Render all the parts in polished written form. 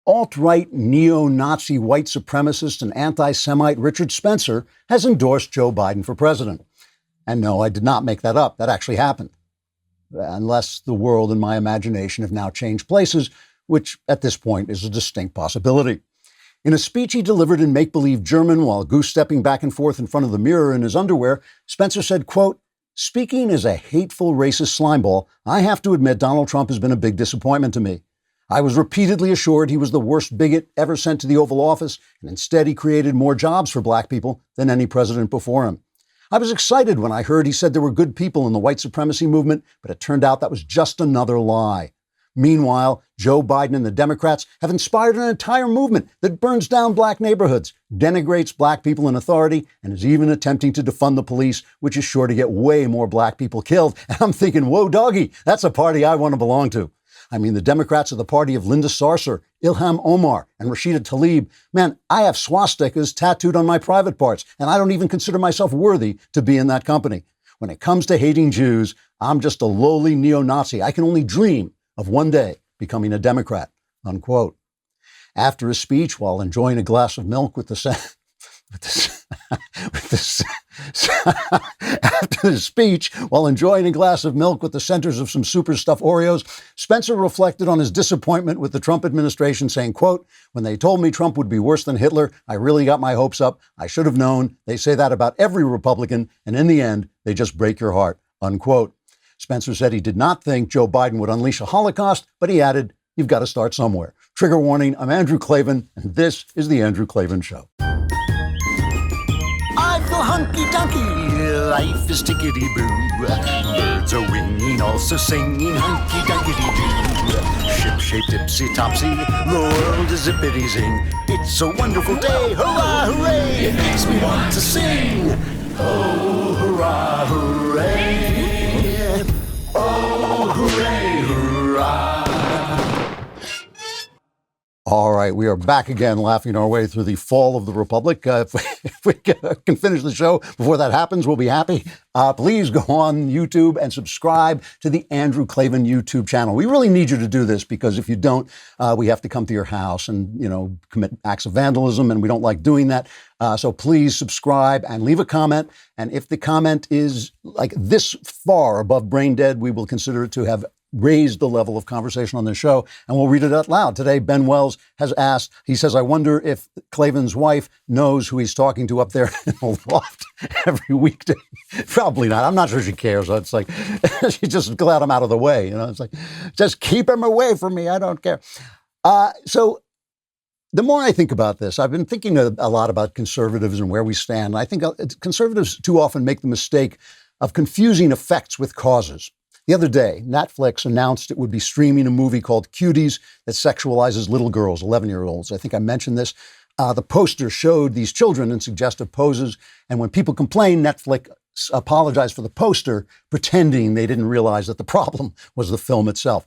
Alt-right neo-Nazi white supremacist and anti-Semite Richard Spencer has endorsed Joe Biden for president. And no, I did not make that up. That actually happened. Unless the world and my imagination have now changed places, which at this point is a distinct possibility. In a speech he delivered in make-believe German while goose-stepping back and forth in front of the mirror in his underwear, Spencer said, quote, "Speaking as a hateful racist slimeball, I have to admit Donald Trump has been a big disappointment to me. I was repeatedly assured he was the worst bigot ever sent to the Oval Office, and instead he created more jobs for black people than any president before him. I was excited when I heard he said there were good people in the white supremacy movement, but it turned out that was just another lie. Meanwhile, Joe Biden and the Democrats have inspired an entire movement that burns down black neighborhoods, denigrates black people in authority, and is even attempting to defund the police, which is sure to get way more black people killed. And I'm thinking, whoa, doggy, that's a party I want to belong to. I mean, the Democrats are the party of Linda Sarsour, Ilham Omar, and Rashida Tlaib. Man, I have swastikas tattooed on my private parts, and I don't even consider myself worthy to be in that company. When it comes to hating Jews, I'm just a lowly neo-Nazi. I can only dream of one day becoming a Democrat," unquote. After his speech, while enjoying a glass of milk with after his speech, while enjoying a glass of milk with the centers of some super stuffed Oreos, Spencer reflected on his disappointment with the Trump administration, saying, quote, "When they told me Trump would be worse than Hitler, I really got my hopes up. I should have known. They say that about every Republican, and in the end, they just break your heart," unquote. Spencer said he did not think Joe Biden would unleash a Holocaust, but he added, "You've got to start somewhere." Trigger warning, I'm Andrew Klavan, and this is The Andrew Klavan Show. I feel hunky-dunky, life is tickety-boo. Birds are winging, also singing hunky-dunky-doo. Ship-shaped, ipsy-topsy, the world is zippity-zing. It's a wonderful day, hurrah, hooray! It makes me want to sing. Oh, hurrah, hooray! Oh, hooray, hurrah! All right, we are back again, laughing our way through the fall of the Republic. If we can finish the show before that happens, we'll be happy. Please go on YouTube and subscribe to the Andrew Klavan YouTube channel. We really need you to do this because if you don't, we have to come to your house and, commit acts of vandalism, and we don't like doing that. So please subscribe and leave a comment. And if the comment is like this far above brain dead, we will consider it to have raised the level of conversation on the show, and we'll read it out loud. Today, Ben Wells has asked, he says, "I wonder if Klavan's wife knows who he's talking to up there in the loft every weekday." Probably not. I'm not sure she cares. It's like, she's just glad I'm out of the way. It's like, just keep him away from me. I don't care. So the more I think about this, I've been thinking a lot about conservatives and where we stand. And I think conservatives too often make the mistake of confusing effects with causes. The other day, Netflix announced it would be streaming a movie called Cuties that sexualizes little girls, 11-year-olds. I think I mentioned this. The poster showed these children in suggestive poses. And when people complained, Netflix apologized for the poster, pretending they didn't realize that the problem was the film itself.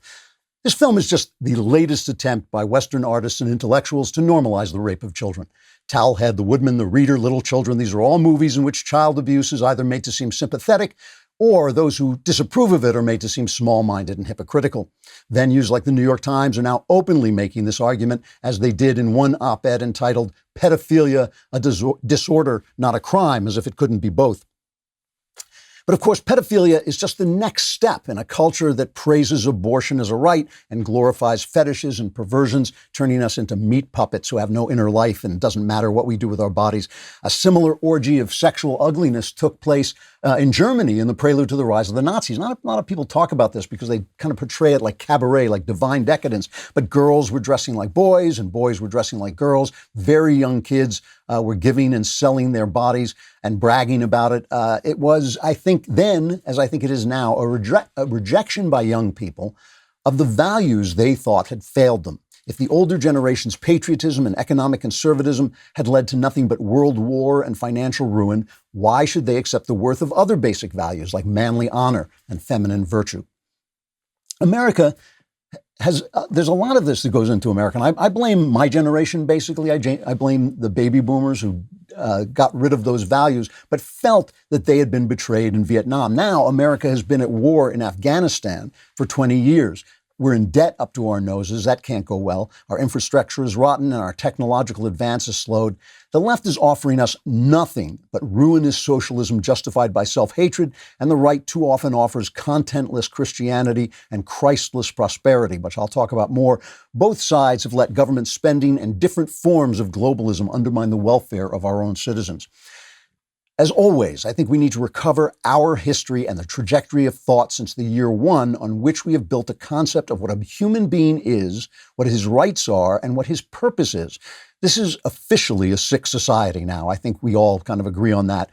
This film is just the latest attempt by Western artists and intellectuals to normalize the rape of children. Towelhead, The Woodman, The Reader, Little Children, these are all movies in which child abuse is either made to seem sympathetic or those who disapprove of it are made to seem small-minded and hypocritical. Venues like the New York Times are now openly making this argument, as they did in one op-ed entitled "Pedophilia, a Disorder, Not a Crime," as if it couldn't be both. But of course, pedophilia is just the next step in a culture that praises abortion as a right and glorifies fetishes and perversions, turning us into meat puppets who have no inner life and it doesn't matter what we do with our bodies. A similar orgy of sexual ugliness took place in Germany in the prelude to the rise of the Nazis. Not a lot of people talk about this because they kind of portray it like cabaret, like divine decadence. But girls were dressing like boys and boys were dressing like girls. Very young kids were giving and selling their bodies and bragging about it. It was, I think then, as I think it is now, a rejection by young people of the values they thought had failed them. If the older generation's patriotism and economic conservatism had led to nothing but world war and financial ruin, why should they accept the worth of other basic values like manly honor and feminine virtue? America has, there's a lot of this that goes into America. And I blame my generation, basically. I blame the baby boomers who got rid of those values, but felt that they had been betrayed in Vietnam. Now, America has been at war in Afghanistan for 20 years. We're in debt up to our noses. That can't go well. Our infrastructure is rotten and our technological advance is slowed. The left is offering us nothing but ruinous socialism justified by self-hatred, and the right too often offers contentless Christianity and Christless prosperity, which I'll talk about more. Both sides have let government spending and different forms of globalism undermine the welfare of our own citizens. As always, I think we need to recover our history and the trajectory of thought since the year one on which we have built a concept of what a human being is, what his rights are, and what his purpose is. This is officially a sick society now. I think we all kind of agree on that.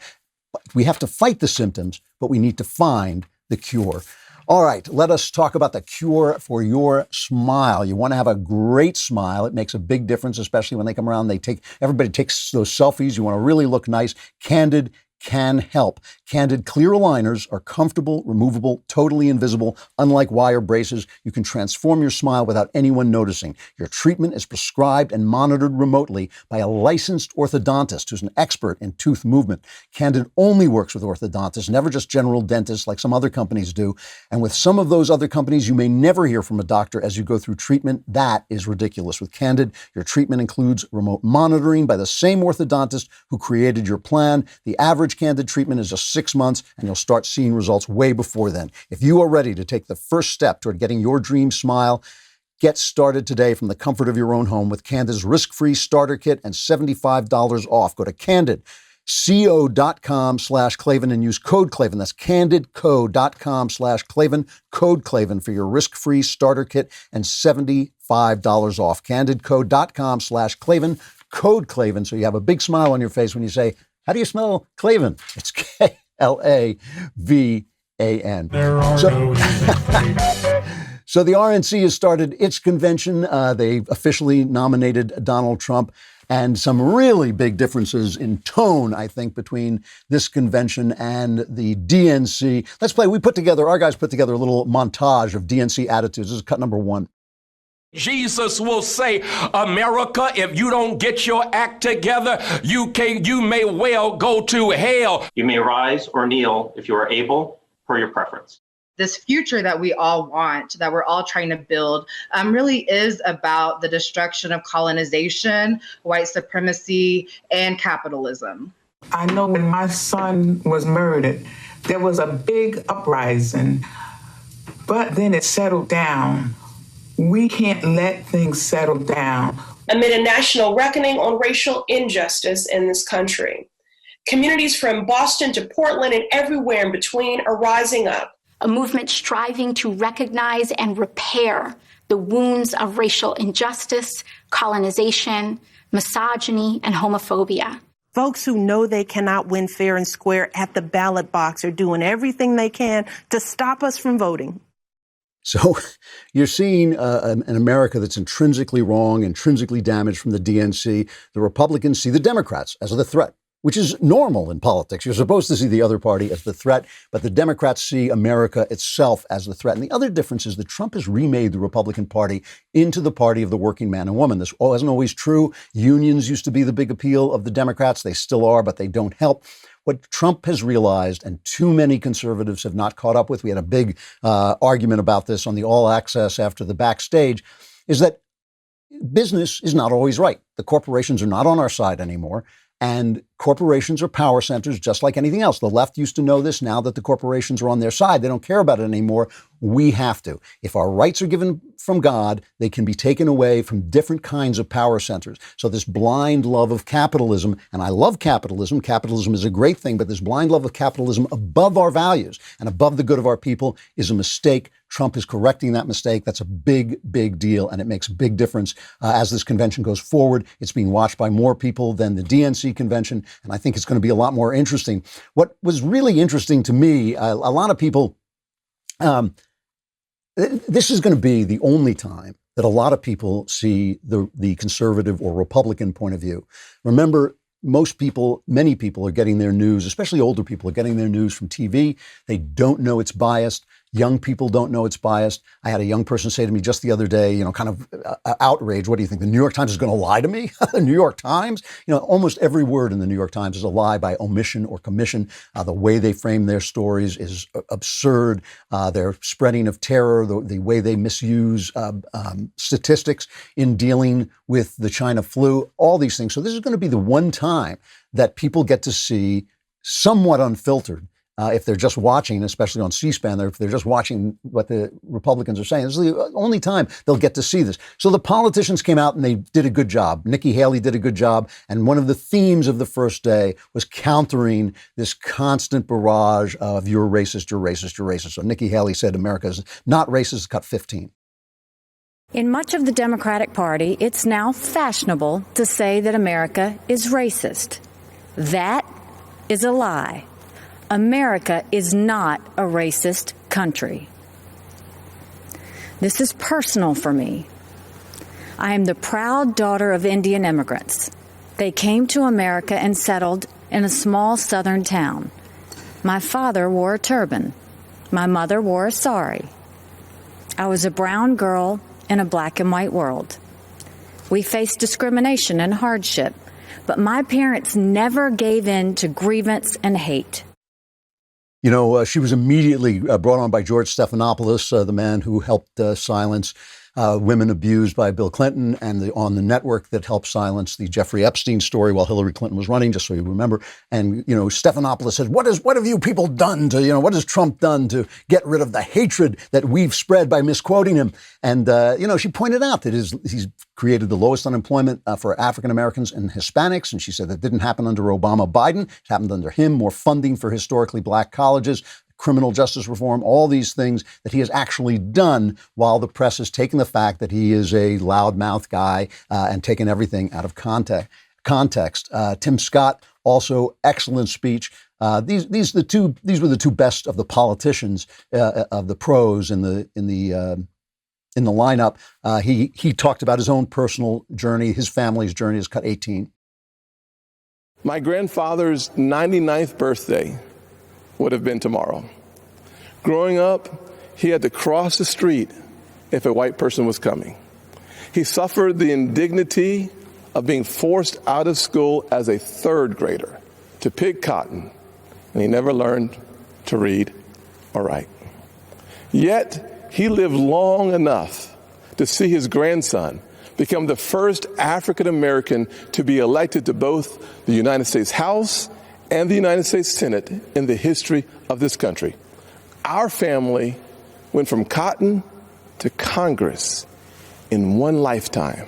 We have to fight the symptoms, but we need to find the cure. All right, let us talk about the cure for your smile. You want to have a great smile. It makes a big difference, especially when they come around. Everybody takes those selfies. You want to really look nice. Candid can help. Candid clear aligners are comfortable, removable, totally invisible. Unlike wire braces, you can transform your smile without anyone noticing. Your treatment is prescribed and monitored remotely by a licensed orthodontist who's an expert in tooth movement. Candid only works with orthodontists, never just general dentists like some other companies do. And with some of those other companies, you may never hear from a doctor as you go through treatment. That is ridiculous. With Candid, your treatment includes remote monitoring by the same orthodontist who created your plan. The average Candid treatment is just 6 months, and you'll start seeing results way before then. If you are ready to take the first step toward getting your dream smile, get started today from the comfort of your own home with Candid's risk-free starter kit and $75 off. Go to candidco.com/Klavan and use code Klavan. That's candidco.com/Klavan, code Klavan for your risk-free starter kit and $75 off. Candidco.com/Klavan, code Klavan, so you have a big smile on your face when you say, "How do you smell Klavan?" It's Klavan. So the RNC has started its convention. They officially nominated Donald Trump, and some really big differences in tone, I think, between this convention and the DNC. Our guys put together a little montage of DNC attitudes. This is cut number one. Jesus will say, America, if you don't get your act together, you may well go to hell. You may rise or kneel if you are able, per your preference. This future that we all want, that we're all trying to build, really is about the destruction of colonization, white supremacy, and capitalism. I know when my son was murdered, there was a big uprising, but then it settled down. We can't let things settle down. Amid a national reckoning on racial injustice in this country, communities from Boston to Portland and everywhere in between are rising up. A movement striving to recognize and repair the wounds of racial injustice, colonization, misogyny, and homophobia. Folks who know they cannot win fair and square at the ballot box are doing everything they can to stop us from voting. So you're seeing an America that's intrinsically wrong, intrinsically damaged from the DNC. The Republicans see the Democrats as the threat, which is normal in politics. You're supposed to see the other party as the threat, but the Democrats see America itself as the threat. And the other difference is that Trump has remade the Republican Party into the party of the working man and woman. This wasn't always true. Unions used to be the big appeal of the Democrats. They still are, but they don't help. What Trump has realized, and too many conservatives have not caught up with, we had a big argument about this on the All Access after the Backstage, is that business is not always right. The corporations are not on our side anymore. And corporations are power centers, just like anything else. The left used to know this. Now that the corporations are on their side, they don't care about it anymore. We have to. If our rights are given from God, they can be taken away from different kinds of power centers. So this blind love of capitalism, and I love capitalism. Capitalism is a great thing, but this blind love of capitalism above our values and above the good of our people is a mistake. Trump is correcting that mistake. That's a big, big deal, and it makes a big difference as this convention goes forward. It's being watched by more people than the DNC convention, and I think it's going to be a lot more interesting. What was really interesting to me, a lot of people, this is going to be the only time that a lot of people see the conservative or Republican point of view. Remember, many people are getting their news, especially older people, are getting their news from TV. They don't know it's biased. Young people don't know it's biased. I had a young person say to me just the other day, kind of outraged. What do you think? The New York Times is going to lie to me? The New York Times? Almost every word in the New York Times is a lie by omission or commission. The way they frame their stories is absurd. Their spreading of terror, the way they misuse statistics in dealing with the China flu, all these things. So this is going to be the one time that people get to see somewhat unfiltered. If they're just watching, especially on C-SPAN, if they're just watching what the Republicans are saying, this is the only time they'll get to see this. So the politicians came out and they did a good job. Nikki Haley did a good job. And one of the themes of the first day was countering this constant barrage of you're racist, you're racist, you're racist. So Nikki Haley said America is not racist, cut 15. In much of the Democratic Party, it's now fashionable to say that America is racist. That is a lie. America is not a racist country. This is personal for me. I am the proud daughter of Indian immigrants. They came to America and settled in a small southern town. My father wore a turban. My mother wore a sari. I was a brown girl in a black and white world. We faced discrimination and hardship, but my parents never gave in to grievance and hate. She was immediately brought on by George Stephanopoulos, the man who helped silence women abused by Bill Clinton, and on the network that helped silence the Jeffrey Epstein story while Hillary Clinton was running, just so you remember. And, Stephanopoulos said, what have you people done to, what has Trump done to get rid of the hatred that we've spread by misquoting him? And, she pointed out that he's created the lowest unemployment for African Americans and Hispanics. And she said that didn't happen under Obama Biden. It happened under him. More funding for historically black colleges, criminal justice reform, all these things that he has actually done, while the press has taken the fact that he is a loudmouth guy and taken everything out of context. Tim Scott, also excellent speech. These were the two best of the politicians, of the pros in the lineup. He talked about his own personal journey, his family's journey, is cut 18. My grandfather's 99th birthday would have been tomorrow. Growing up, he had to cross the street if a white person was coming. He suffered the indignity of being forced out of school as a third grader to pick cotton, and he never learned to read or write. Yet, he lived long enough to see his grandson become the first African American to be elected to both the United States House and the United States Senate in the history of this country. Our family went from cotton to Congress in one lifetime.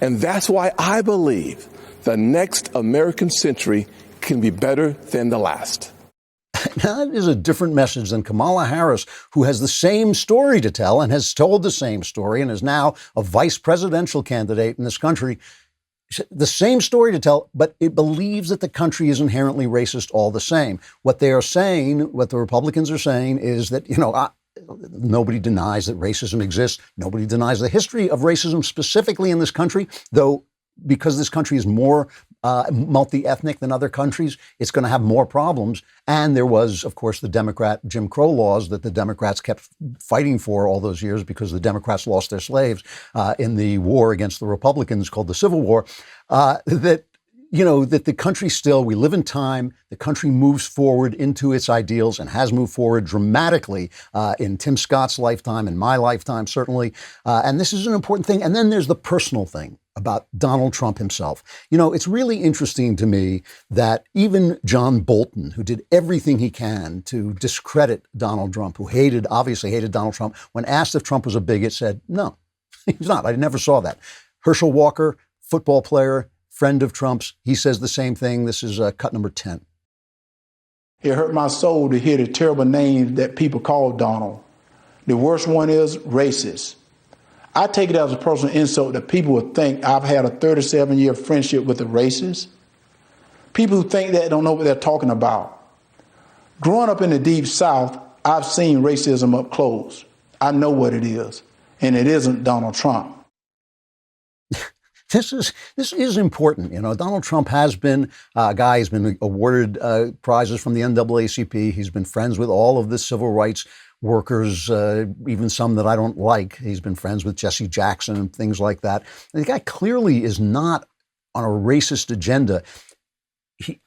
And that's why I believe the next American century can be better than the last. Now, that is a different message than Kamala Harris, who has the same story to tell and has told the same story and is now a vice presidential candidate in this country. The same story to tell, but it believes that the country is inherently racist all the same. What they are saying, what the Republicans are saying, is that, nobody denies that racism exists. Nobody denies the history of racism specifically in this country, though because this country is more multi-ethnic than other countries, it's going to have more problems. And there was, of course, the Democrat Jim Crow laws that the Democrats kept fighting for all those years because the Democrats lost their slaves in the war against the Republicans called the Civil War, that the country still, we live in time, the country moves forward into its ideals and has moved forward dramatically in Tim Scott's lifetime, in my lifetime, certainly. And this is an important thing. And then there's the personal thing about Donald Trump himself. It's really interesting to me that even John Bolton, who did everything he can to discredit Donald Trump, who obviously hated Donald Trump, when asked if Trump was a bigot, said, no, he's not. I never saw that. Herschel Walker, football player, friend of Trump's, he says the same thing. This is cut number 10. It hurt my soul to hear the terrible names that people call Donald. The worst one is racist. I take it as a personal insult that people would think I've had a 37-year friendship with a racist. People who think that don't know what they're talking about. Growing up in the Deep South, I've seen racism up close. I know what it is, and it isn't Donald Trump. This is important. Donald Trump has been a guy who's been awarded prizes from the NAACP. He's been friends with all of the civil rights workers, even some that I don't like. He's been friends with Jesse Jackson and things like that. And the guy clearly is not on a racist agenda.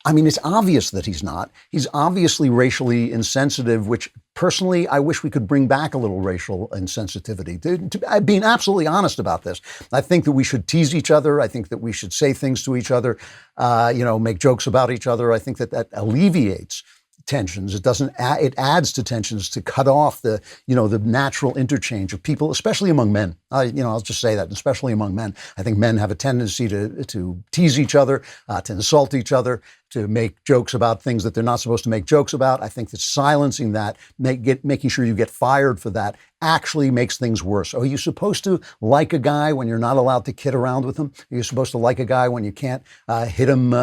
It's obvious that he's not. He's obviously racially insensitive, which personally, I wish we could bring back a little racial insensitivity. Being absolutely honest about this, I think that we should tease each other. I think that we should say things to each other, make jokes about each other. I think that alleviates tensions. It adds to tensions to cut off the natural interchange of people, especially among men. I'll just say that, especially among men. I think men have a tendency to tease each other, to insult each other, to make jokes about things that they're not supposed to make jokes about. I think that silencing that, making sure you get fired for that, actually makes things worse. Are you supposed to like a guy when you're not allowed to kid around with him? Are you supposed to like a guy when you can't hit him,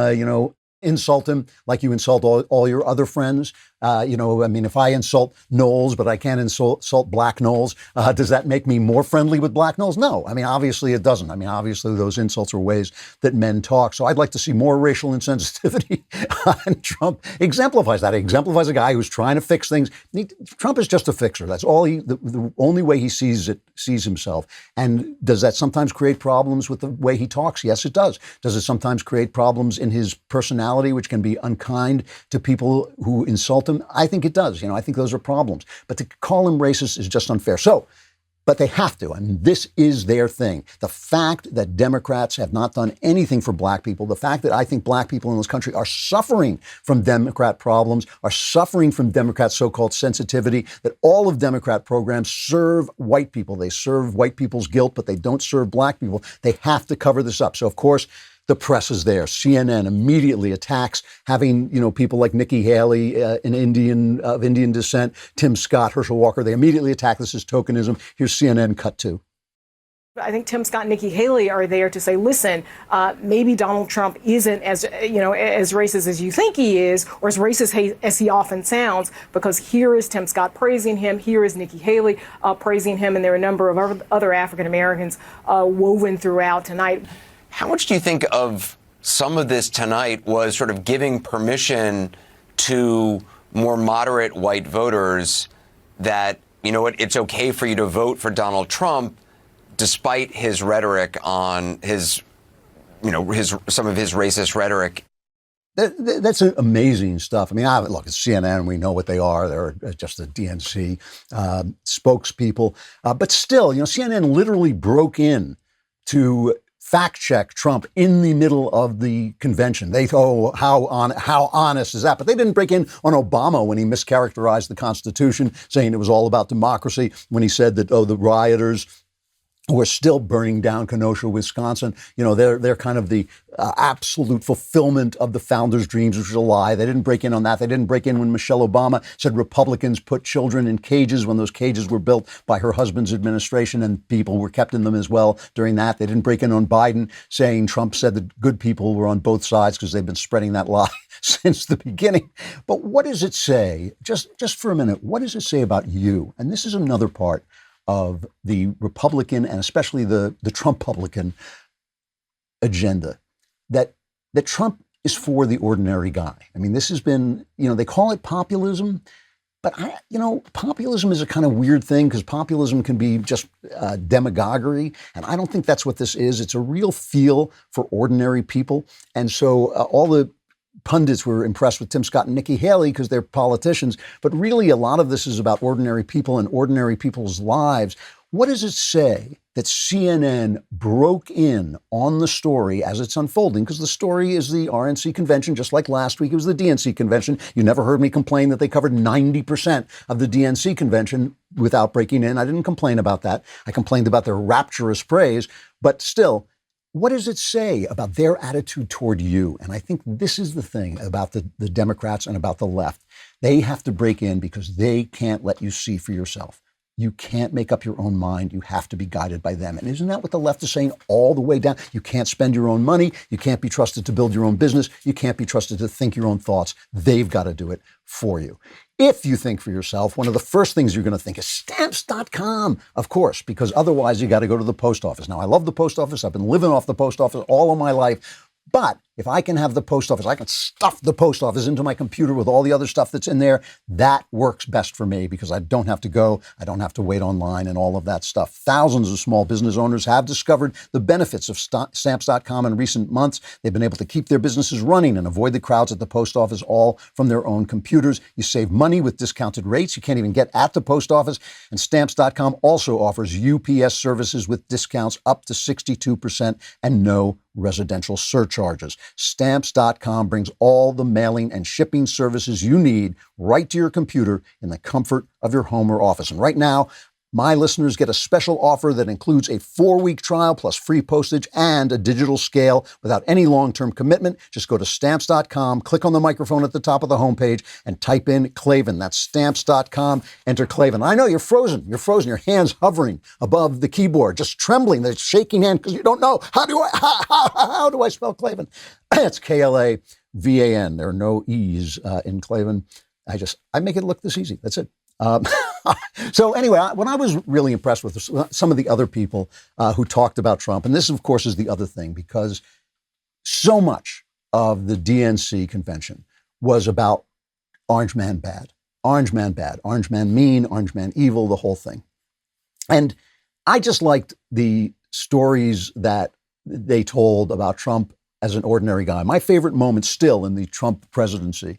insult him like you insult all your other friends? If I insult Knowles, but I can't insult Black Knowles, does that make me more friendly with Black Knowles? No. Obviously it doesn't. Obviously those insults are ways that men talk. So I'd like to see more racial insensitivity. And Trump exemplifies that. He exemplifies a guy who's trying to fix things. Trump is just a fixer. That's all the only way he sees himself. And does that sometimes create problems with the way he talks? Yes, it does. Does it sometimes create problems in his personality, which can be unkind to people who insult him? I think it does. I think those are problems. But to call him racist is just unfair. But they have to. This is their thing. The fact that Democrats have not done anything for Black people, the fact that I think Black people in this country are suffering from Democrat problems, are suffering from Democrat so-called sensitivity, that all of Democrat programs serve white people. They serve white people's guilt, but they don't serve Black people. They have to cover this up. So, of course, the press is there. CNN immediately attacks having, people like Nikki Haley, of Indian descent, Tim Scott, Herschel Walker. They immediately attack this as tokenism. Here's CNN cut 2. I think Tim Scott and Nikki Haley are there to say, listen, maybe Donald Trump isn't as racist as you think he is, or as racist as he often sounds, because here is Tim Scott praising him, here is Nikki Haley praising him, and there are a number of other African Americans woven throughout tonight. How much do you think of some of this tonight was sort of giving permission to more moderate white voters that, it's okay for you to vote for Donald Trump despite his rhetoric on some of hhis racist rhetoric? That's amazing stuff. Look, it's CNN. We know what they are. They're just a DNC spokespeople. But still, CNN literally broke in to fact check Trump in the middle of the convention. They thought, how honest is that? But they didn't break in on Obama when he mischaracterized the Constitution, saying it was all about democracy, when he said that, the rioters were still burning down Kenosha, Wisconsin. They're kind of the absolute fulfillment of the founders' dreams, which was a lie. They didn't break in on that. They didn't break in when Michelle Obama said Republicans put children in cages when those cages were built by her husband's administration, and people were kept in them as well during that. They didn't break in on Biden saying Trump said that good people were on both sides, because they've been spreading that lie since the beginning. But what does it say, just for a minute, what does it say about you? And this is another part of the Republican and especially the Trump-publican agenda, that Trump is for the ordinary guy. This has been, they call it populism, but populism is a kind of weird thing, because populism can be just demagoguery, and I don't think that's what this is. It's a real feel for ordinary people. And so all the pundits were impressed with Tim Scott and Nikki Haley because they're politicians, but really a lot of this is about ordinary people and ordinary people's lives. What does it say that CNN broke in on the story as it's unfolding? Because the story is the RNC convention, just like last week it was the DNC convention. You never heard me complain that they covered 90% of the DNC convention without breaking in. I didn't complain about that. I complained about their rapturous praise, but still, what does it say about their attitude toward you? And I think this is the thing about the Democrats and about the left. They have to break in because they can't let you see for yourself. You can't make up your own mind. You have to be guided by them. And isn't that what the left is saying all the way down? You can't spend your own money. You can't be trusted to build your own business. You can't be trusted to think your own thoughts. They've got to do it for you. If you think for yourself, one of the first things you're going to think is stamps.com, of course, because otherwise you got to go to the post office. Now, I love the post office. I've been living off the post office all of my life. But If I can have the post office, I can stuff the post office into my computer with all the other stuff that's in there. That works best for me because I don't have to go. I don't have to wait online and all of that stuff. Thousands of small business owners have discovered the benefits of Stamps.com in recent months. They've been able to keep their businesses running and avoid the crowds at the post office, all from their own computers. You save money with discounted rates you can't even get at the post office. And Stamps.com also offers UPS services with discounts up to 62% and no residential surcharges. Stamps.com brings all the mailing and shipping services you need right to your computer in the comfort of your home or office. And right now, my listeners get a special offer that includes a 4-week trial plus free postage and a digital scale without any long-term commitment. Just go to Stamps.com, click on the microphone at the top of the homepage, and type in Klavan. That's Stamps.com. Enter Klavan. I know you're frozen. You're frozen. Your hand's hovering above the keyboard, just trembling. There's shaking hand because you don't know how do I spell Klavan? It's Klavan. There are no E's in Klavan. I make it look this easy. That's it. So anyway, what I was really impressed with some of the other people who talked about Trump, and this, of course, is the other thing, because so much of the DNC convention was about Orange Man bad, Orange Man bad, Orange Man mean, Orange Man evil, the whole thing. And I just liked the stories that they told about Trump as an ordinary guy. My favorite moment still in the Trump presidency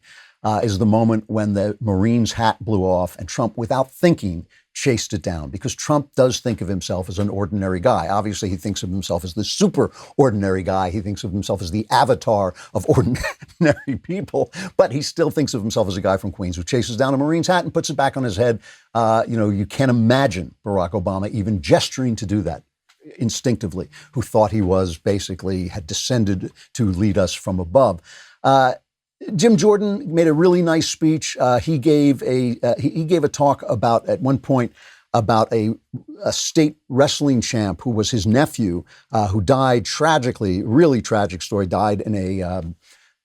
is the moment when the Marine's hat blew off and Trump, without thinking, chased it down, because Trump does think of himself as an ordinary guy. Obviously, he thinks of himself as the super ordinary guy. He thinks of himself as the avatar of ordinary people, but he still thinks of himself as a guy from Queens who chases down a Marine's hat and puts it back on his head. You can't imagine Barack Obama even gesturing to do that instinctively, who thought he was basically had descended to lead us from above. Jim Jordan made a really nice speech. He gave a talk about, at one point, about a state wrestling champ who was his nephew, who died tragically, really tragic story, died in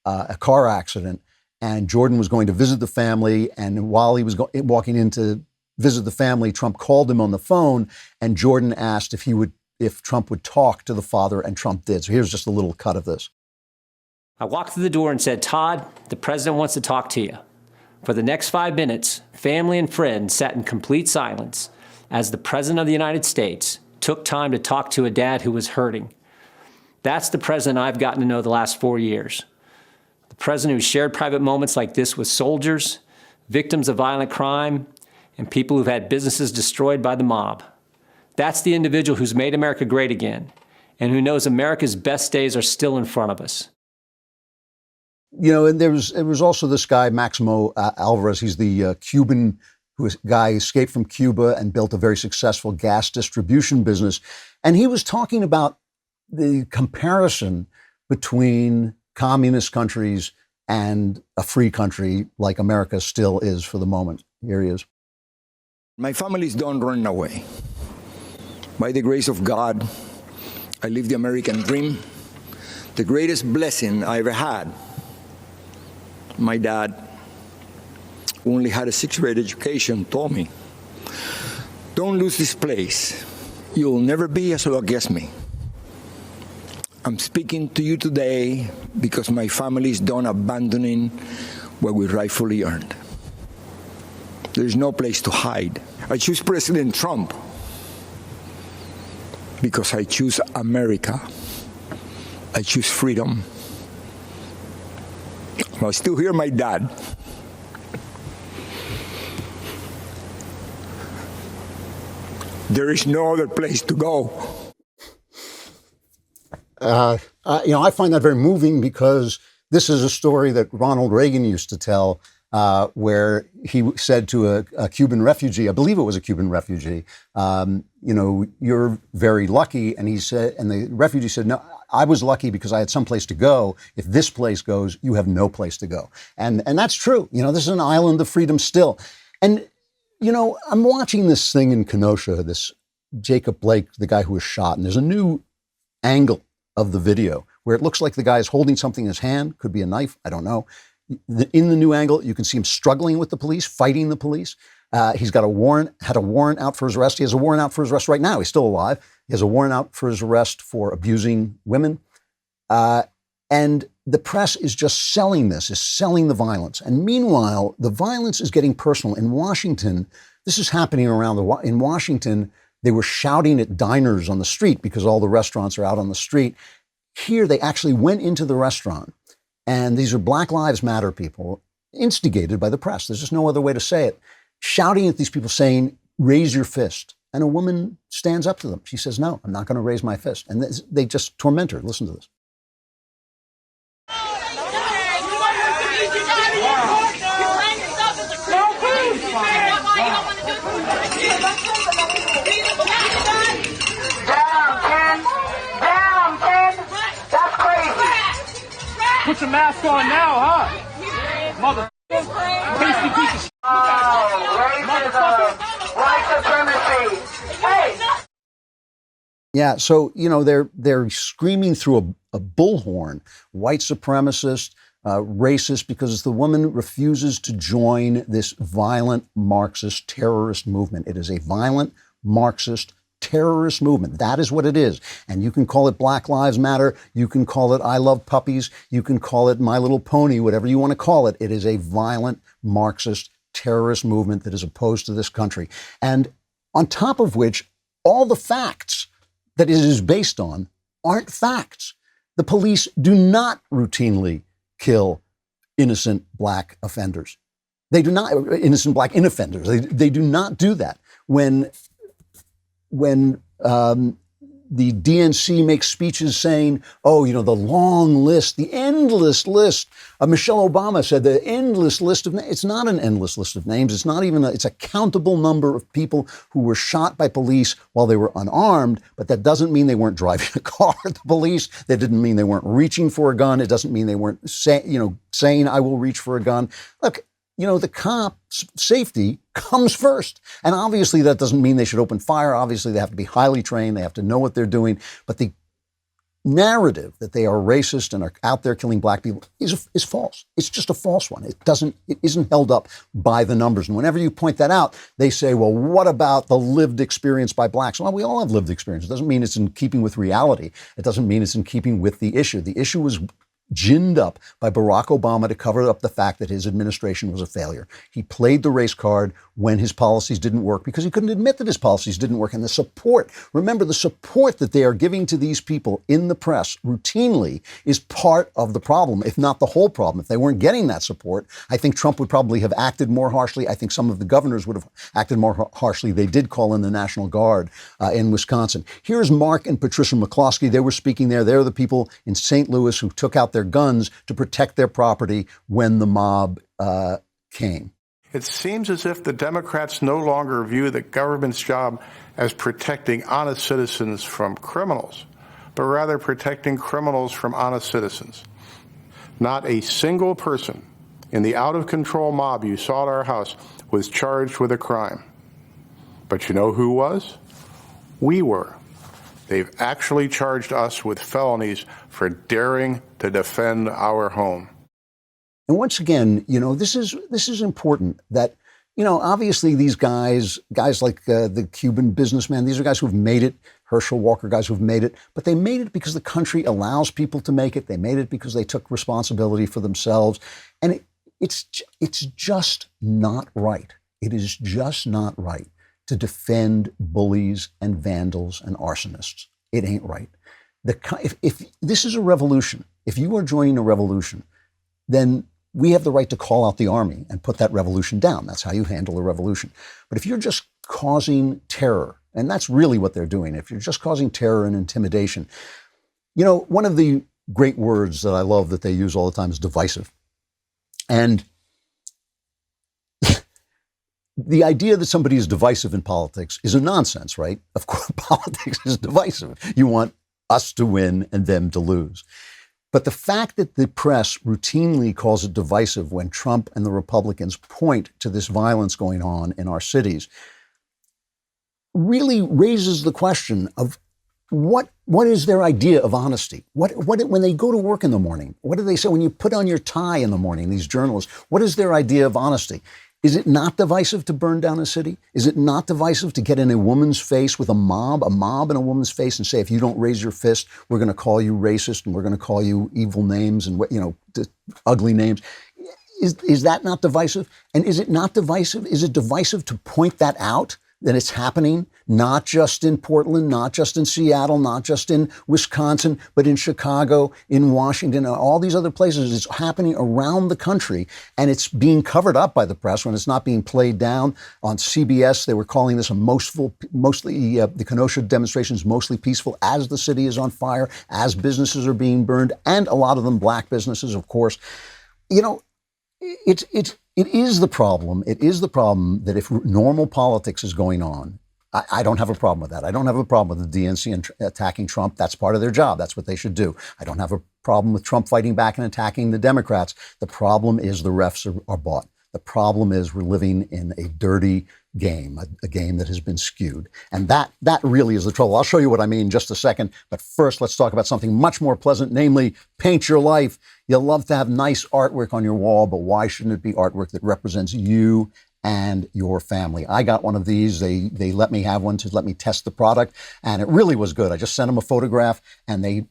a car accident. And Jordan was going to visit the family. And while he was walking in to visit the family, Trump called him on the phone. And Jordan asked if Trump would talk to the father, and Trump did. So here's just a little cut of this. I walked through the door and said, "Todd, the president wants to talk to you." For the next 5 minutes, family and friends sat in complete silence as the president of the United States took time to talk to a dad who was hurting. That's the president I've gotten to know the last 4 years. The president who shared private moments like this with soldiers, victims of violent crime, and people who've had businesses destroyed by the mob. That's the individual who's made America great again and who knows America's best days are still in front of us. And there was also this guy, Maximo Alvarez. He's the Cuban guy who escaped from Cuba and built a very successful gas distribution business. And he was talking about the comparison between communist countries and a free country like America still is for the moment. Here he is. My families don't run away. By the grace of God, I live the American dream. The greatest blessing I ever had. My dad, who only had a 6th grade education, told me, "Don't lose this place. You'll never be as lucky as me." I'm speaking to you today because my family is done abandoning what we rightfully earned. There's no place to hide. I choose President Trump because I choose America. I choose freedom. I still hear my dad. There is no other place to go. I find that very moving because this is a story that Ronald Reagan used to tell, where he said to a Cuban refugee, I believe it was a Cuban refugee, "You're very lucky." And the refugee said, "No, I was lucky because I had some place to go. If this place goes, you have no place to go." And that's true. This is an island of freedom still. And, I'm watching this thing in Kenosha, this Jacob Blake, the guy who was shot, and there's a new angle of the video where it looks like the guy is holding something in his hand, could be a knife, I don't know. In the new angle, you can see him struggling with the police, fighting the police. He's got had a warrant out for his arrest. He has a warrant out for his arrest right now. He's still alive. He has a warrant out for his arrest for abusing women. And the press is just selling this, is selling the violence. And meanwhile, the violence is getting personal. In Washington, this is happening in Washington, they were shouting at diners on the street because all the restaurants are out on the street. Here, they actually went into the restaurant. And these are Black Lives Matter people, instigated by the press. There's just no other way to say it. Shouting at these people saying, raise your fist. And a woman stands up to them. She says, no, I'm not going to raise my fist. And they just torment her. Listen to this. Put your mask on now, huh? Mother. Pasty piece of shit. White supremacy. Hey. Yeah, so, they're screaming through a bullhorn, white supremacist, racist, because the woman refuses to join this violent Marxist terrorist movement. It is a violent Marxist terrorist movement. That is what it is. And you can call it Black Lives Matter. You can call it I Love Puppies. You can call it My Little Pony, whatever you want to call it. It is a violent Marxist terrorist movement that is opposed to this country. And on top of which, all the facts that it is based on aren't facts. The police do not routinely kill innocent Black offenders. They do not, innocent Black inoffenders. They do not do that. When the DNC makes speeches saying, the long list, the endless list. Michelle Obama said the endless list of names. It's not an endless list of names. It's not even it's a countable number of people who were shot by police while they were unarmed, but that doesn't mean they weren't driving a car at the police. That didn't mean they weren't reaching for a gun. It doesn't mean they weren't saying, I will reach for a gun. Look, the cops' safety comes first. And obviously that doesn't mean they should open fire. Obviously they have to be highly trained. They have to know what they're doing. But the narrative that they are racist and are out there killing Black people is false. It's just a false one. It isn't held up by the numbers. And whenever you point that out, they say, well, what about the lived experience by Blacks? Well, we all have lived experience. It doesn't mean it's in keeping with reality. It doesn't mean it's in keeping with the issue. The issue was ginned up by Barack Obama to cover up the fact that his administration was a failure. He played the race card when his policies didn't work because he couldn't admit that his policies didn't work. And the support that they are giving to these people in the press routinely is part of the problem, if not the whole problem. If they weren't getting that support, I think Trump would probably have acted more harshly. I think some of the governors would have acted more harshly. They did call in the National Guard in Wisconsin. Here's Mark and Patricia McCloskey. They were speaking there. They're the people in St. Louis who took out their guns to protect their property when the mob came. It seems as if the Democrats no longer view the government's job as protecting honest citizens from criminals, but rather protecting criminals from honest citizens. Not a single person in the out-of-control mob you saw at our house was charged with a crime. But you know who was? We were. They've actually charged us with felonies for daring to defend our home. And once again, this is important that, obviously these guys like the Cuban businessman, these are guys who've made it, Herschel Walker, guys who've made it, but they made it because the country allows people to make it. They made it because they took responsibility for themselves. And it's just not right. It is just not right to defend bullies and vandals and arsonists. It ain't right. If this is a revolution, if you are joining a revolution, then we have the right to call out the army and put that revolution down. That's how you handle a revolution. But if you're just causing terror, and that's really what they're doing, if you're just causing terror and intimidation, one of the great words that I love that they use all the time is divisive. And the idea that somebody is divisive in politics is a nonsense, right? Of course, politics is divisive. You want us to win and them to lose. But the fact that the press routinely calls it divisive when Trump and the Republicans point to this violence going on in our cities really raises the question of what is their idea of honesty? What when they go to work in the morning, what do they say when you put on your tie in the morning, these journalists? What is their idea of honesty? Is it not divisive to burn down a city? Is it not divisive to get in a woman's face with a mob in a woman's face and say, if you don't raise your fist, we're going to call you racist and we're going to call you evil names and, ugly names? Is that not divisive? And is it not divisive? Is it divisive to point that out, that it's happening, not just in Portland, not just in Seattle, not just in Wisconsin, but in Chicago, in Washington, and all these other places? It's happening around the country, and it's being covered up by the press when it's not being played down. On CBS, they were calling this the Kenosha demonstrations mostly peaceful, as the city is on fire, as businesses are being burned, and a lot of them black businesses, of course. It is the problem. It is the problem that if normal politics is going on, I don't have a problem with that. I don't have a problem with the DNC attacking Trump. That's part of their job. That's what they should do. I don't have a problem with Trump fighting back and attacking the Democrats. The problem is the refs are bought. The problem is we're living in a dirty game, a game that has been skewed. And that really is the trouble. I'll show you what I mean in just a second. But first, let's talk about something much more pleasant, namely Paint Your Life. You love to have nice artwork on your wall, but why shouldn't it be artwork that represents you and your family? I got one of these. They let me have one to let me test the product, and it really was good. I just sent them a photograph, and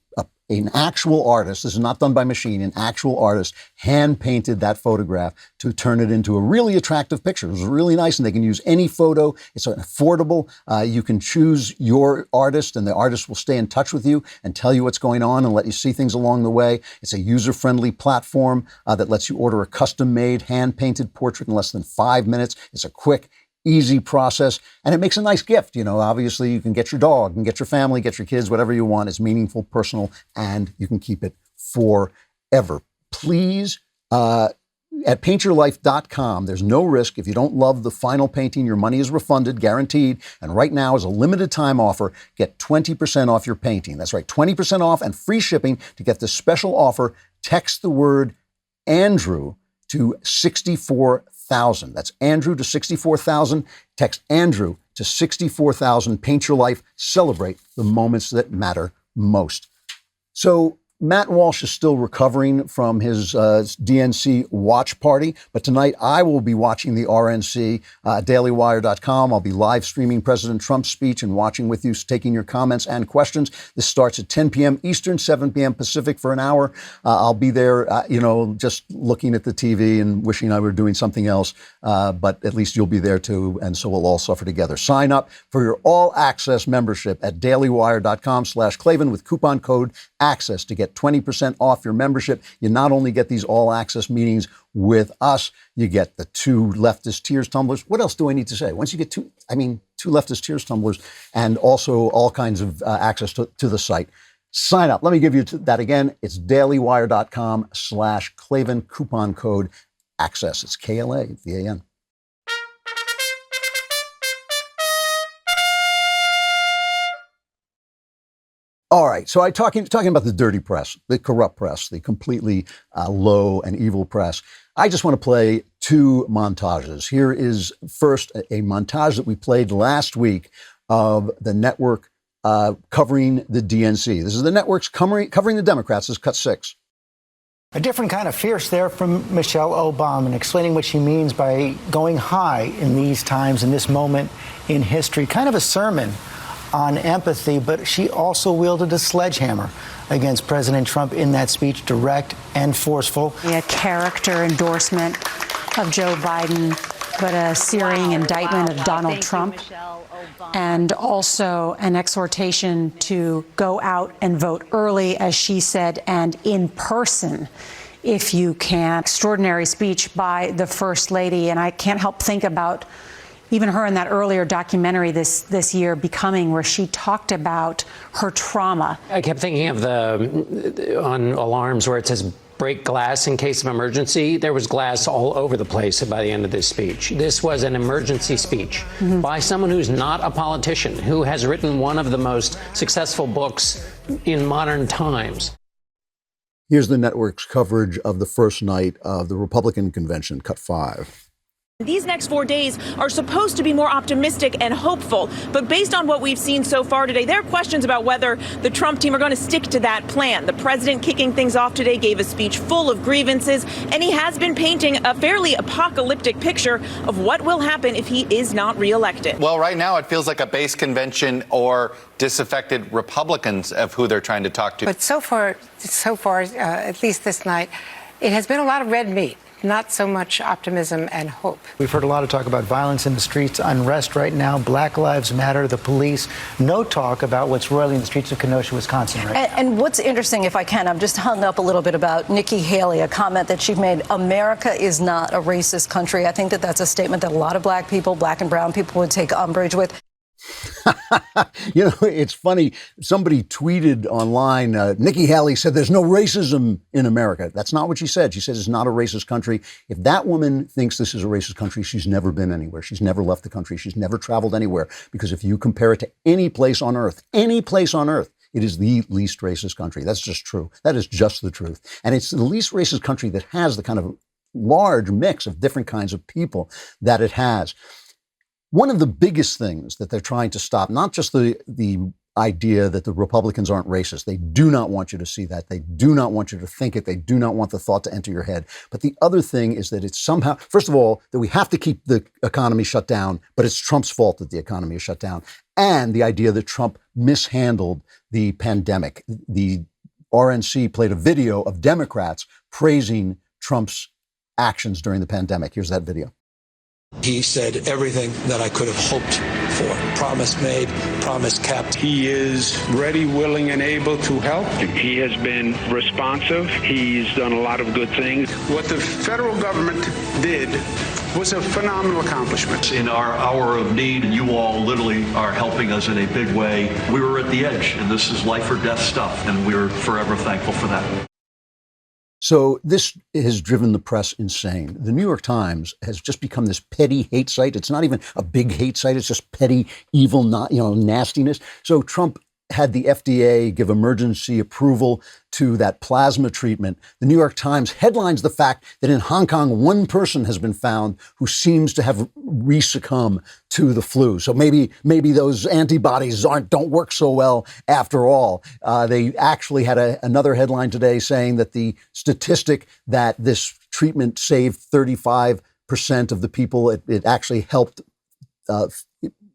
an actual artist, this is not done by machine, an actual artist hand painted that photograph to turn it into a really attractive picture. It was really nice, and they can use any photo. It's affordable. You can choose your artist, and the artist will stay in touch with you and tell you what's going on and let you see things along the way. It's a user-friendly platform that lets you order a custom-made, hand-painted portrait in less than 5 minutes. It's a quick, easy process, and it makes a nice gift. Obviously you can get your dog and get your family, get your kids, whatever you want. It's meaningful, personal, and you can keep it forever. Please, at paintyourlife.com, there's no risk. If you don't love the final painting, your money is refunded, guaranteed. And right now, as a limited time offer, get 20% off your painting. That's right, 20% off and free shipping. To get this special offer, text the word Andrew to 64,000. That's Andrew to 64,000. Text Andrew to 64,000. Paint Your Life. Celebrate the moments that matter most. So Matt Walsh is still recovering from his DNC watch party, but tonight I will be watching the RNC at dailywire.com. I'll be live streaming President Trump's speech and watching with you, taking your comments and questions. This starts at 10 p.m. Eastern, 7 p.m. Pacific for an hour. I'll be there, just looking at the TV and wishing I were doing something else, but at least you'll be there too, and so we'll all suffer together. Sign up for your all-access membership at dailywire.com/Klavan with coupon code ACCESS to get 20% off your membership. You not only get these all-access meetings with us, you get the 2 leftist tears tumblers. What else do I need to say? Once you get 2 leftist tears tumblers, and also all kinds of access to the site. Sign up. Let me give you that again. It's dailywire.com/Klavan, coupon code ACCESS. It's KLAVAN. All right, so talking about the dirty press, the corrupt press, the completely low and evil press. I just want to play 2 montages. Here is first a montage that we played last week of the network covering the DNC. This is the networks covering the Democrats. This is cut 6. A different kind of fierce there from Michelle Obama, and explaining what she means by going high in these times, in this moment in history. Kind of a sermon on empathy, but she also wielded a sledgehammer against President Trump in that speech, direct and forceful. A character endorsement of Joe Biden, but a searing indictment of Donald Trump, and also an exhortation to go out and vote early, as she said, and in person if you can. Extraordinary speech by the First Lady, and I can't help think about even her in that earlier documentary this year, Becoming, where she talked about her trauma. I kept thinking of on alarms where it says break glass in case of emergency. There was glass all over the place by the end of this speech. This was an emergency speech by someone who's not a politician, who has written one of the most successful books in modern times. Here's the network's coverage of the first night of the Republican convention, cut 5. These next 4 days are supposed to be more optimistic and hopeful, but based on what we've seen so far today, there are questions about whether the Trump team are going to stick to that plan. The president kicking things off today gave a speech full of grievances, and he has been painting a fairly apocalyptic picture of what will happen if he is not reelected. Well, right now it feels like a base convention or disaffected Republicans of who they're trying to talk to. But so far, at least this night, it has been a lot of red meat. Not so much optimism and hope. We've heard a lot of talk about violence in the streets, unrest right now, Black Lives Matter, the police. No talk about what's roiling the streets of Kenosha, Wisconsin right now. And what's interesting, if I can, I'm just hung up a little bit about Nikki Haley, a comment that she made, America is not a racist country. I think that that's a statement that a lot of black people, black and brown people would take umbrage with. You know, it's funny. Somebody tweeted online, Nikki Haley said there's no racism in America. That's not what she said. She said it's not a racist country. If that woman thinks this is a racist country, she's never been anywhere. She's never left the country. She's never traveled anywhere. Because if you compare it to any place on earth, it is the least racist country. That's just true. That is just the truth. And it's the least racist country that has the kind of large mix of different kinds of people that it has. One of the biggest things that they're trying to stop, not just the idea that the Republicans aren't racist. They do not want you to see that. They do not want you to think it. They do not want the thought to enter your head. But the other thing is that it's somehow, first of all, that we have to keep the economy shut down, but it's Trump's fault that the economy is shut down. And the idea that Trump mishandled the pandemic. The RNC played a video of Democrats praising Trump's actions during the pandemic. Here's that video. He said everything that I could have hoped for. Promise made, promise kept. He is ready, willing, and able to help. He has been responsive. He's done a lot of good things. What the federal government did was a phenomenal accomplishment. In our hour of need, and you all literally are helping us in a big way. We were at the edge, and this is life or death stuff, and we're forever thankful for that. So this has driven the press insane. The New York Times has just become this petty hate site. It's not even a big hate site. It's just petty, evil, nastiness. So Trump had the FDA give emergency approval to that plasma treatment. The New York Times headlines the fact that in Hong Kong, one person has been found who seems to have re-succumbed to the flu. So maybe those antibodies don't work so well after all. They actually had another headline today saying that the statistic that this treatment saved 35% of the people, it actually helped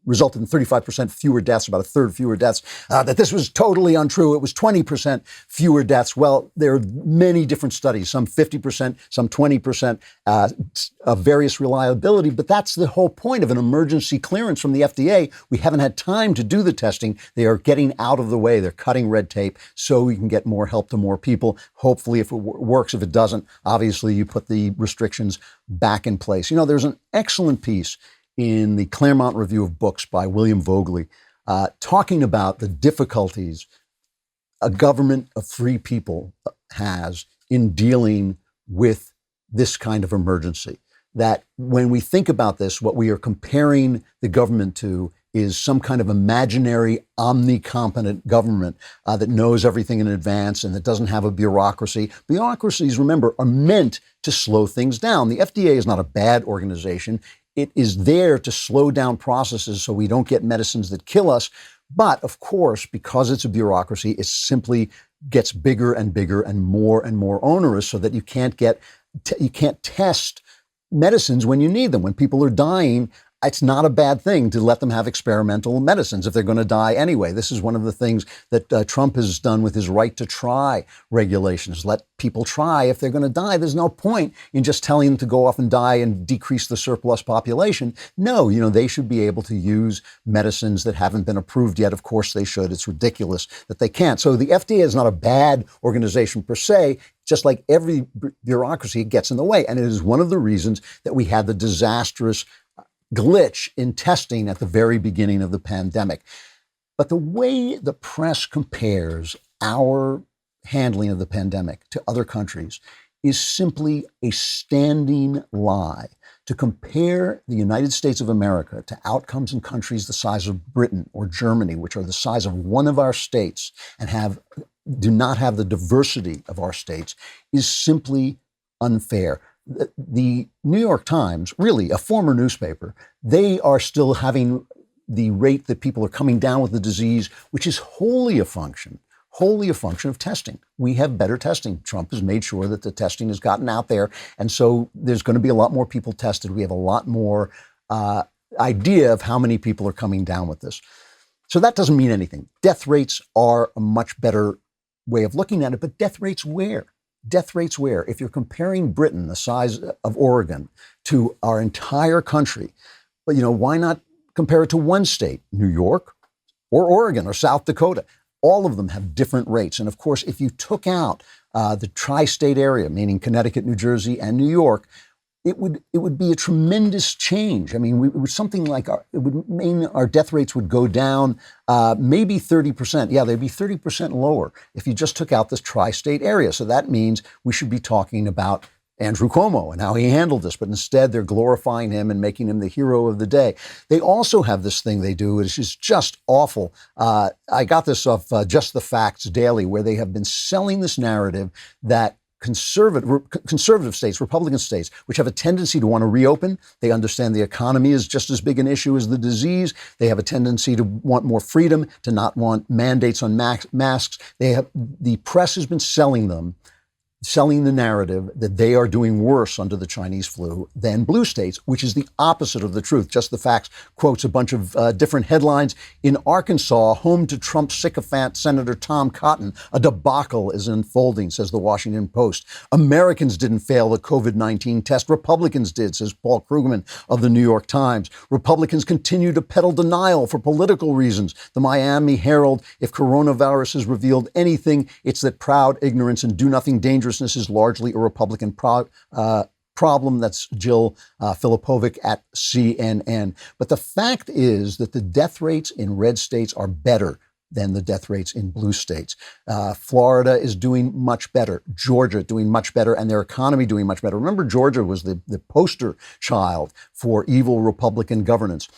resulted in 35% fewer deaths, about a third fewer deaths, that this was totally untrue. It was 20% fewer deaths. Well, there are many different studies, some 50%, some 20%, of various reliability. But that's the whole point of an emergency clearance from the FDA. We haven't had time to do the testing. They are getting out of the way. They're cutting red tape so we can get more help to more people. Hopefully, if it works, if it doesn't, obviously you put the restrictions back in place. You know, there's an excellent piece in the Claremont Review of Books by William Vogley, talking about the difficulties a government of free people has in dealing with this kind of emergency. That when we think about this, what we are comparing the government to is some kind of imaginary, omnicompetent government that knows everything in advance and that doesn't have a bureaucracy. Bureaucracies, remember, are meant to slow things down. The FDA is not a bad organization. It is there to slow down processes so we don't get medicines that kill us. But of course, because it's a bureaucracy, it simply gets bigger and bigger and more onerous so that you can't test medicines when you need them. When people are dying, it's not a bad thing to let them have experimental medicines if they're going to die anyway. This is one of the things that Trump has done with his right to try regulations. Let people try if they're going to die. There's no point in just telling them to go off and die and decrease the surplus population. No, they should be able to use medicines that haven't been approved yet. Of course they should. It's ridiculous that they can't. So the FDA is not a bad organization per se. Just like every bureaucracy, it gets in the way. And it is one of the reasons that we had the disastrous glitch in testing at the very beginning of the pandemic. But the way the press compares our handling of the pandemic to other countries is simply a standing lie. To compare the United States of America to outcomes in countries the size of Britain or Germany, which are the size of one of our states and do not have the diversity of our states, is simply unfair. the New York Times, really a former newspaper, they are still having the rate that people are coming down with the disease, which is wholly a function of testing. We have better testing. Trump has made sure that the testing has gotten out there. And so there's going to be a lot more people tested. We have a lot more idea of how many people are coming down with this. So that doesn't mean anything. Death rates are a much better way of looking at it, but death rates where? Death rates where? If you're comparing Britain, the size of Oregon, to our entire country, but why not compare it to one state, New York or Oregon or South Dakota? All of them have different rates. And of course, if you took out the tri-state area, meaning Connecticut, New Jersey, and New York, it would be a tremendous change. I mean, it was something like it would mean our death rates would go down maybe 30%. Yeah, they'd be 30% lower if you just took out this tri-state area. So that means we should be talking about Andrew Cuomo and how he handled this, but instead they're glorifying him and making him the hero of the day. They also have this thing they do, which is just awful. I got this off Just the Facts Daily, where they have been selling this narrative that conservative states, Republican states, which have a tendency to want to reopen. They understand the economy is just as big an issue as the disease. They have a tendency to want more freedom, to not want mandates on masks. The press has been selling the narrative that they are doing worse under the Chinese flu than blue states, which is the opposite of the truth. Just the Facts quotes a bunch of different headlines. In Arkansas, home to Trump sycophant Senator Tom Cotton, a debacle is unfolding, says the Washington Post. Americans didn't fail the COVID-19 test. Republicans did, says Paul Krugman of the New York Times. Republicans continue to peddle denial for political reasons. The Miami Herald, if coronavirus has revealed anything, it's that proud ignorance and do-nothing dangerous is largely a Republican problem. That's Jill Filipovic at CNN. But the fact is that the death rates in red states are better than the death rates in blue states. Florida is doing much better. Georgia doing much better, and their economy doing much better. Remember, Georgia was the poster child for evil Republican governance.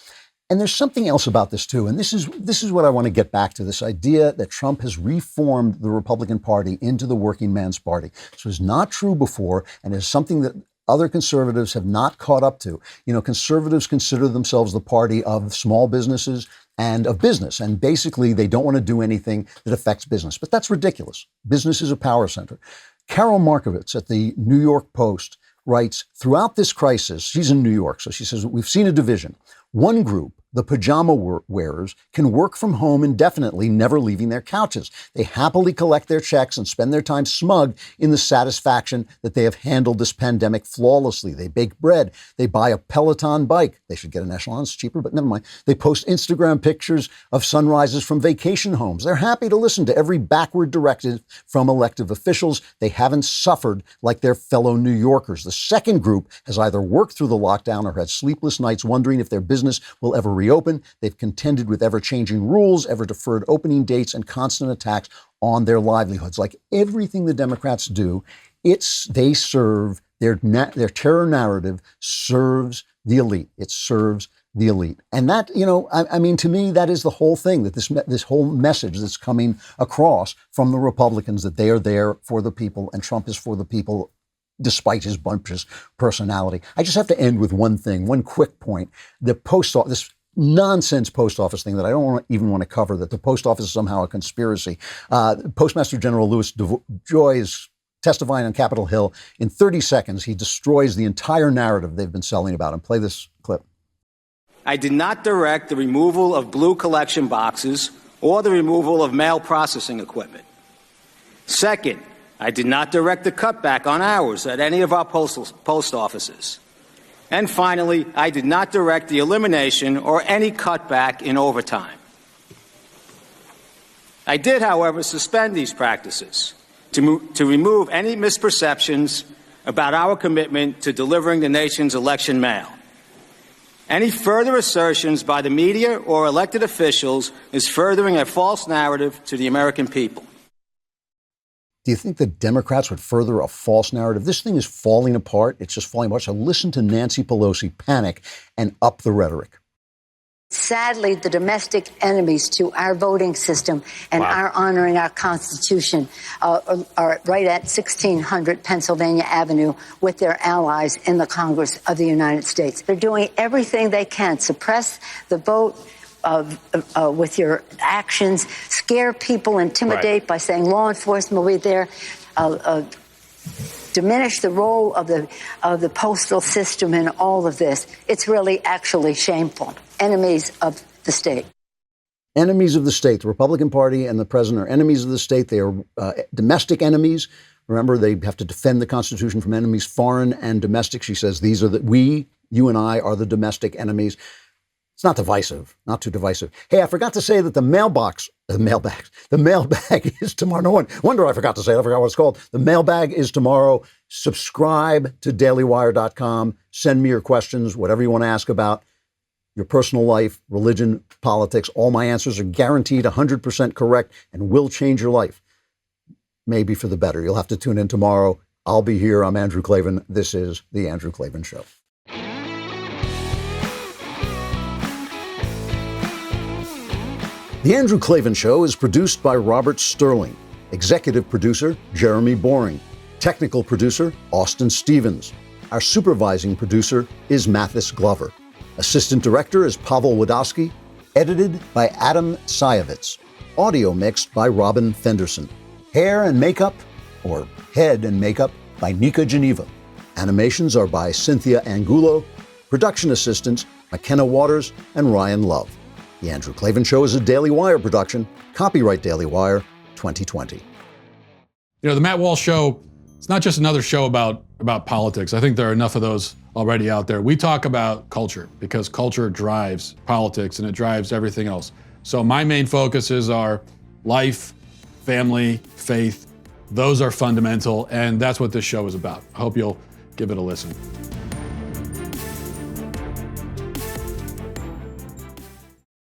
And there's something else about this, too. And this is what I want to get back to, this idea that Trump has reformed the Republican Party into the working man's party. This was not true before, and is something that other conservatives have not caught up to. Conservatives consider themselves the party of small businesses and of business. And basically, they don't want to do anything that affects business. But that's ridiculous. Business is a power center. Carol Markovits at the New York Post writes, throughout this crisis, she's in New York, so she says, we've seen a division. One group, the pajama wearers, can work from home indefinitely, never leaving their couches. They happily collect their checks and spend their time smug in the satisfaction that they have handled this pandemic flawlessly. They bake bread. They buy a Peloton bike. They should get an Echelon. It's cheaper, but never mind. They post Instagram pictures of sunrises from vacation homes. They're happy to listen to every backward directive from elected officials. They haven't suffered like their fellow New Yorkers. The second group has either worked through the lockdown or had sleepless nights wondering if their business will ever reopen. They've contended with ever-changing rules, ever-deferred opening dates, and constant attacks on their livelihoods. Like everything the Democrats do, they serve their terror narrative serves the elite. It serves the elite. And that, I mean, to me, that is the whole thing, that this whole message that's coming across from the Republicans, that they are there for the people and Trump is for the people, despite his bumptious personality. I just have to end with one thing, one quick point. This nonsense post office thing that I don't even want to cover, that the post office is somehow a conspiracy. Postmaster General DeJOY is testifying on Capitol Hill. In 30 seconds, he destroys the entire narrative they've been selling about him. Play this clip. I did not direct the removal of blue collection boxes or the removal of mail processing equipment. Second, I did not direct the cutback on hours at any of our post offices. And finally, I did not direct the elimination or any cutback in overtime. I did, however, suspend these practices to remove any misperceptions about our commitment to delivering the nation's election mail. Any further assertions by the media or elected officials is furthering a false narrative to the American people. Do you think the Democrats would further a false narrative? This thing is falling apart. It's just falling apart. So listen to Nancy Pelosi panic and up the rhetoric. Sadly, the domestic enemies to our voting system and our honoring our Constitution are right at 1600 Pennsylvania Avenue with their allies in the Congress of the United States. They're doing everything they can, suppress the vote with your actions, scare people, intimidate by saying law enforcement will be there, diminish the role of the postal system in all of this. It's really actually shameful. Enemies of the state. Enemies of the state. The Republican Party and the president are enemies of the state. They are domestic enemies. Remember, they have to defend the Constitution from enemies, foreign and domestic. She says these are you and I are the domestic enemies. It's not divisive, not too divisive. Hey, I forgot to say that the mailbag is tomorrow. No wonder I forgot to say it. I forgot what it's called. The mailbag is tomorrow. Subscribe to dailywire.com. Send me your questions, whatever you want to ask about your personal life, religion, politics. All my answers are guaranteed 100% correct and will change your life. Maybe for the better. You'll have to tune in tomorrow. I'll be here. I'm Andrew Klavan. This is The Andrew Klavan Show. The Andrew Klavan Show is produced by Robert Sterling. Executive producer, Jeremy Boring. Technical producer, Austin Stevens. Our supervising producer is Mathis Glover. Assistant director is Pavel Wadowski. Edited by Adam Sayevitz. Audio mixed by Robin Fenderson. Hair and makeup, or head and makeup, by Nika Geneva. Animations are by Cynthia Angulo. Production assistants, McKenna Waters and Ryan Love. The Andrew Klavan Show is a Daily Wire production. Copyright Daily Wire 2020. You know, the Matt Walsh Show, it's not just another show about politics. I think there are enough of those already out there. We talk about culture because culture drives politics and it drives everything else. So my main focuses are life, family, faith. Those are fundamental, and that's what this show is about. I hope you'll give it a listen.